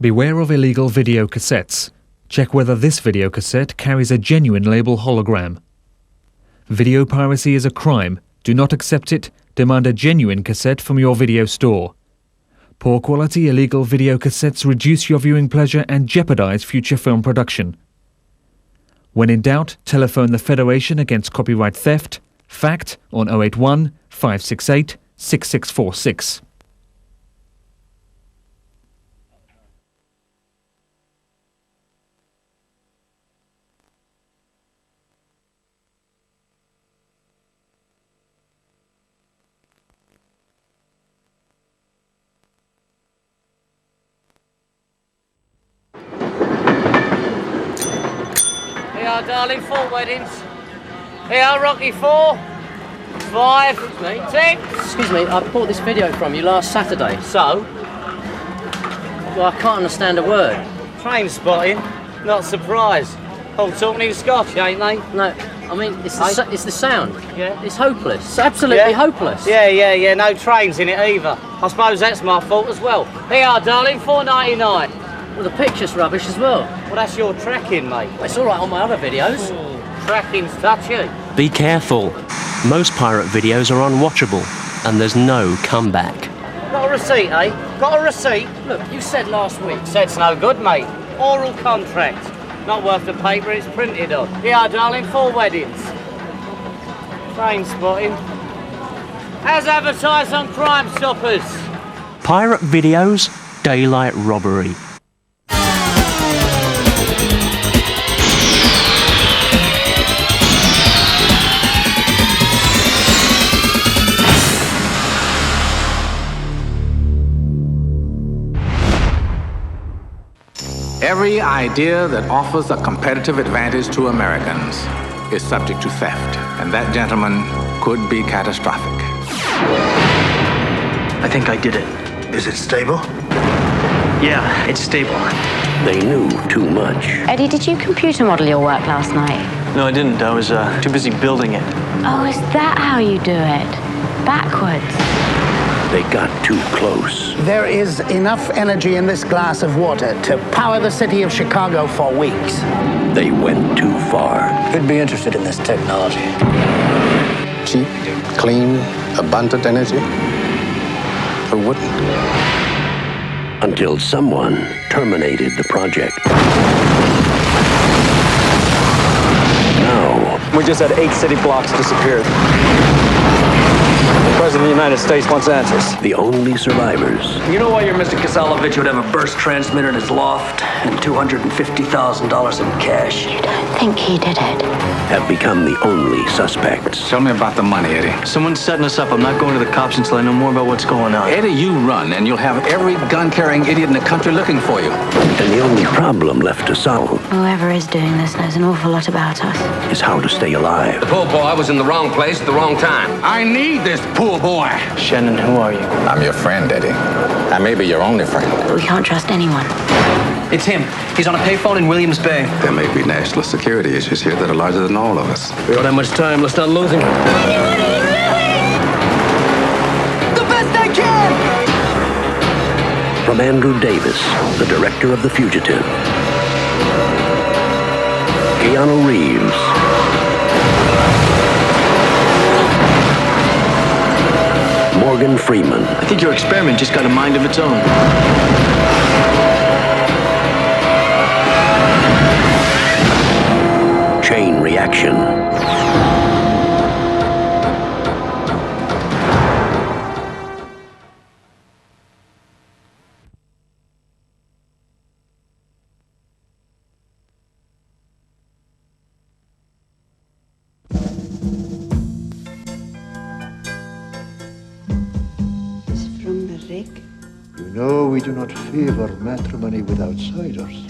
Beware of illegal video cassettes. Check whether this video cassette carries a genuine label hologram. Video piracy is a crime. Do not accept it. Demand a genuine cassette from your video store. Poor quality illegal video cassettes reduce your viewing pleasure and jeopardize future film production. When in doubt, telephone the Federation Against Copyright Theft, FACT, on 081 568 6646. Here are, darling, 4 weddings. Here are, Rocky 4, 5, 10. Excuse me, I bought this video from you last Saturday. So? Well, I can't understand a word. Train spotting, not surprised. All talking in Scotch, ain't they? No, I mean, it's the sound. Yeah. It's hopeless. It's absolutely hopeless. Yeah, no trains in it either. I suppose that's my fault as well. Here are, darling, $4.99. Well, the picture's rubbish as well. Well, that's your tracking, mate. It's all right on my other videos. Tracking's touchy. Be careful. Most pirate videos are unwatchable, and there's no comeback. Got a receipt, eh? Got a receipt? Look, you said last week. Said's no good, mate. Oral contract. Not worth the paper it's printed on. Here, darling, 4 weddings. Train spotting. As advertised on Crime Stoppers. Pirate videos, daylight robbery. Every idea that offers a competitive advantage to Americans is subject to theft, and that, gentlemen, could be catastrophic. I think I did it. Is it stable? Yeah, it's stable. They knew too much. Eddie, did you computer model your work last night? No, I didn't. I was too busy building it. Oh, is that how you do it? Backwards? They got too close. There is enough energy in this glass of water to power the city of Chicago for weeks. They went too far. Who'd be interested in this technology? Cheap, clean, abundant energy? Who wouldn't? Until someone terminated the project. Now, We just had 8 city blocks disappear. The President of the United States wants answers. the only survivors You know why your Mr. Kasalovich would have a burst transmitter in his loft and $250,000 in cash? You don't think he did it? have become the only suspects. Tell me about the money, Eddie. Someone's setting us up. I'm not going to the cops until I know more about what's going on. Eddie, you run, and you'll have every gun-carrying idiot in the country looking for you. And the only problem left to solve Whoever is doing this knows an awful lot about us. is how to stay alive. The poor boy was in the wrong place at the wrong time. I need this poor boy. Shannon, who are you? I'm your friend, Eddie. I may be your only friend. We can't trust anyone. It's him. He's on a payphone in Williams Bay. There may be national security issues here that are larger than all of us. We don't have much time. Let's not lose him. The best I can! From Andrew Davis, the director of The Fugitive. Keanu Reeves. Morgan Freeman. I think your experiment just got a mind of its own. Chain Reaction. From the rig. You know we do not favor matrimony with outsiders.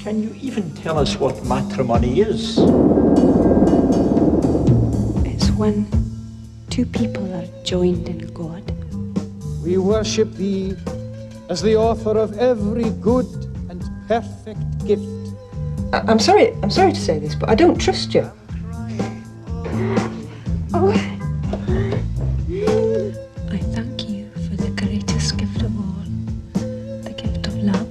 Can you even tell us what matrimony is? It's when two people are joined in God. We worship thee as the author of every good and perfect gift. I'm sorry to say this, but I don't trust you. Oh. I thank you for the greatest gift of all, the gift of love.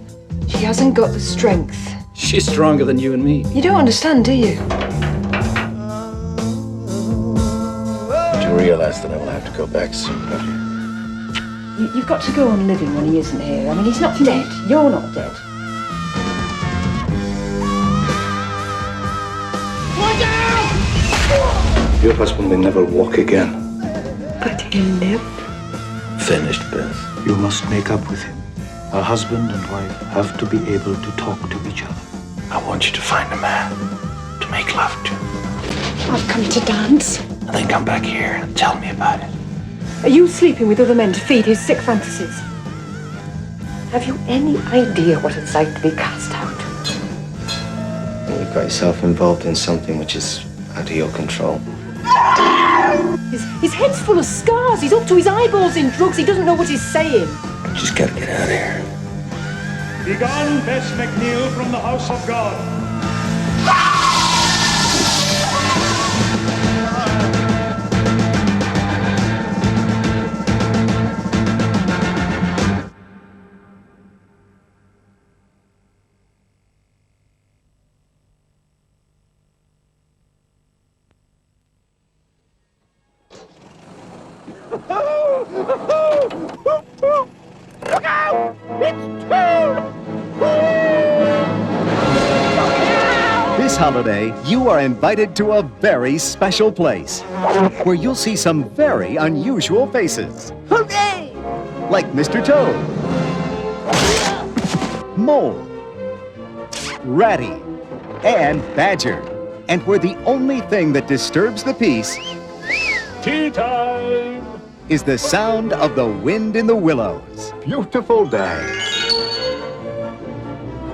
got the strength. She's stronger than you and me. You don't understand, do you? Do you realize that I will have to go back soon, don't you? You've got to go on living when he isn't here. I mean, he's not dead. You're not dead. Your husband may never walk again. But he'll live. Finished, Beth. You must make up with him. A husband and wife have to be able to talk to each other. I want you to find a man to make love to. I've come to dance. And then come back here and tell me about it. Are you sleeping with other men to feed his sick fantasies? Have you any idea what it's like to be cast out? You've got yourself involved in something which is out of your control. His head's full of scars. He's up to his eyeballs in drugs. He doesn't know what he's saying. Just gotta get out of here. Begone, Bess McNeil from the house of God. Look out! It's Toad! This holiday, you are invited to a very special place where you'll see some very unusual faces. Hooray! Like Mr. Toad, Mole, Ratty, and Badger. And where the only thing that disturbs the peace Tea time! is the sound of the wind in the willows. Beautiful day.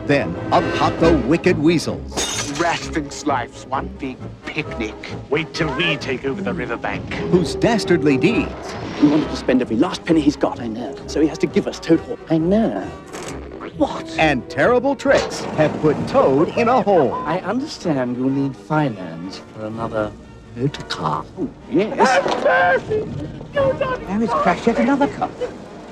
Then up hop the wicked weasels. Rat thinks life's one big picnic. Wait till we take over the riverbank. Whose dastardly deeds He wanted to spend every last penny he's got, I know. So he has to give us Toad Hall. I know. What? and terrible tricks have put Toad in a hole. I understand you'll need finance for another motor car. Oh, yes. Now it's crashed yet another car.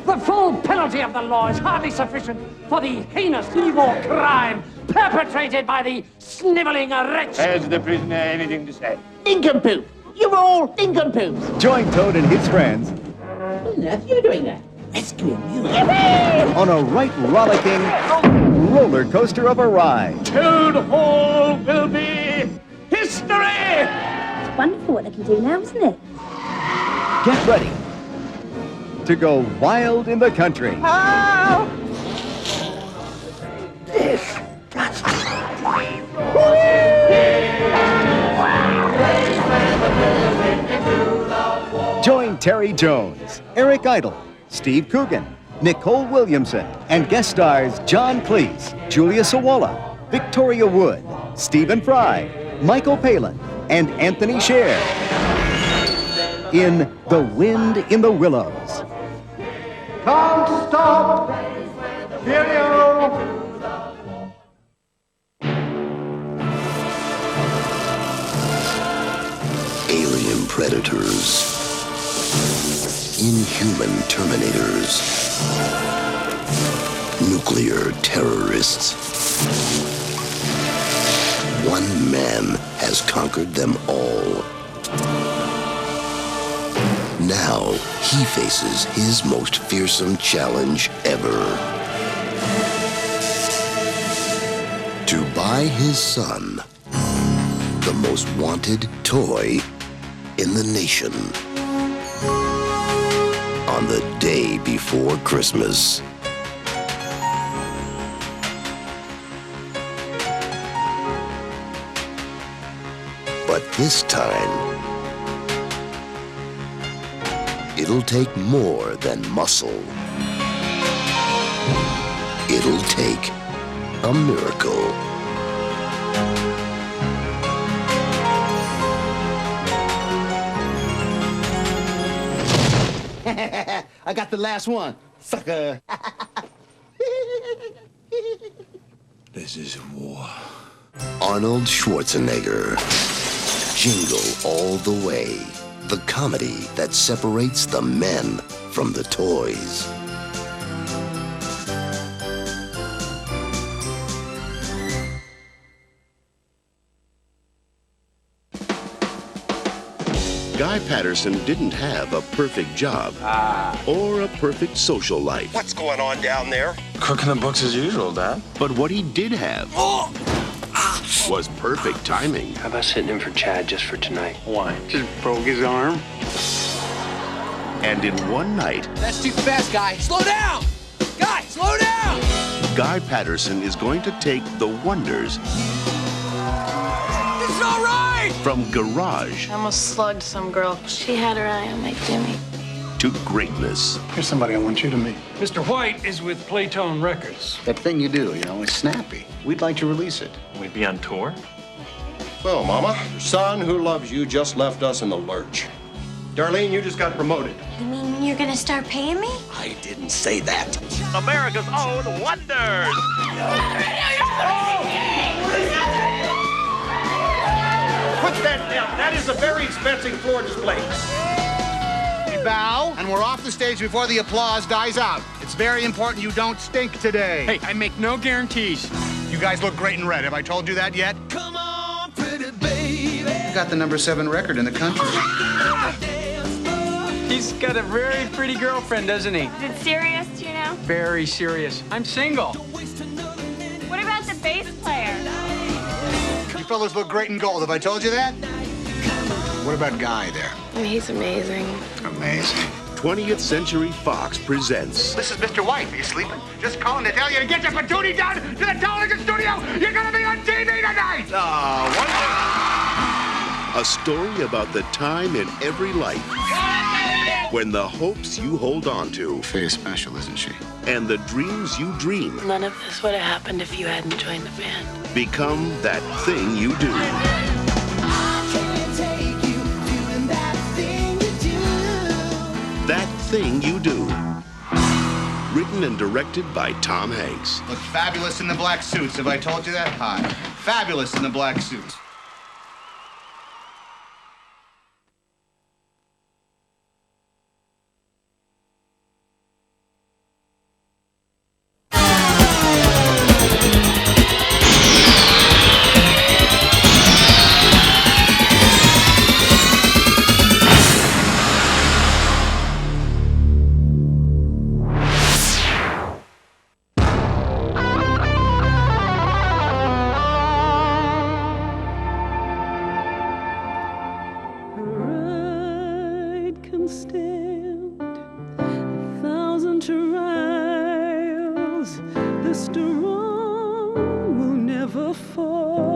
The full penalty of the law is hardly sufficient for the heinous evil crime perpetrated by the sniveling wretch. Has the prisoner anything to say? Nincompoop! You're all nincompoops! Join Toad and his friends What on earth are you doing there? Rescuing you. on a right rollicking roller coaster of a ride. Toad Hall will be history! It's wonderful what they can do now, isn't it? Get ready to go wild in the country. Oh! Join Terry Jones, Eric Idle, Steve Coogan, Nicole Williamson, and guest stars John Cleese, Julia Sawala, Victoria Wood, Stephen Fry, Michael Palin, and Anthony Sher in The Wind in the Willows. Can't stop! Cheerio! Alien predators. Inhuman terminators. Nuclear terrorists. One man has conquered them all. Now he faces his most fearsome challenge ever. To buy his son the most wanted toy in the nation on the day before Christmas. But this time, it'll take more than muscle. It'll take a miracle. I got the last one, sucker. This is war. Arnold Schwarzenegger. Jingle All the Way. The comedy that separates the men from the toys. Guy Patterson didn't have a perfect job or a perfect social life. What's going on down there? Cooking the books as usual, Dad. But what he did have was perfect timing. How about sitting in for Chad just for tonight? Why? Just broke his arm. And in one night, That's too fast, Guy. Slow down! Guy, slow down! Guy Patterson is going to take the wonders This is all right! from garage I almost slugged some girl. She had her eye on my Jimmy. to greatness. Here's somebody I want you to meet. Mr. White is with Playtone Records. That thing you do, it's snappy. We'd like to release it. We'd be on tour? Well, Mama, your son who loves you just left us in the lurch. Darlene, you just got promoted. You mean you're gonna start paying me? I didn't say that. America's own Wonders. Put that down. That is a very expensive floor display. We bow, and we're off the stage before the applause dies out. It's very important you don't stink today. Hey, I make no guarantees. You guys look great in red. Have I told you that yet? Come on, pretty baby. You got the #7 record in the country. He's got a very pretty girlfriend, doesn't he? Is it serious, do you know? Very serious. I'm single. What about the bass player? You fellas look great in gold. Have I told you that? What about Guy there? He's amazing. Amazing. 20th Century Fox presents This is Mr. White. Are you sleeping? Just calling to tell you to get your patootie down to the television studio. You're gonna be on TV tonight. a story about the time in every life when the hopes you hold on to Faye's special, isn't she? and the dreams you dream None of this would have happened if you hadn't joined the band. become that thing you do. That Thing You Do. Written and directed by Tom Hanks. Look fabulous in the black suits. Have I told you that? Hi. Fabulous in the black suits. Stand 1,000 trials. The strong will never fall.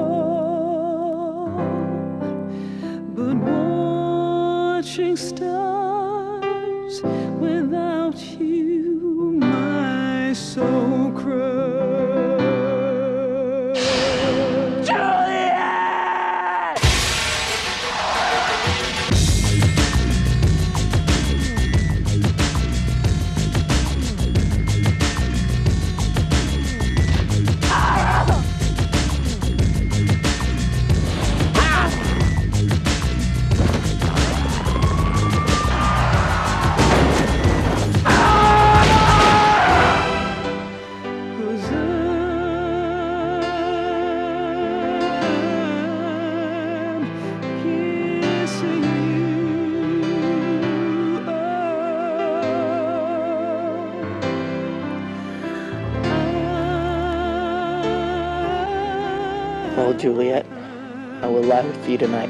But watching stars without you, my soul cries. Well, Juliet, I will lie with you tonight.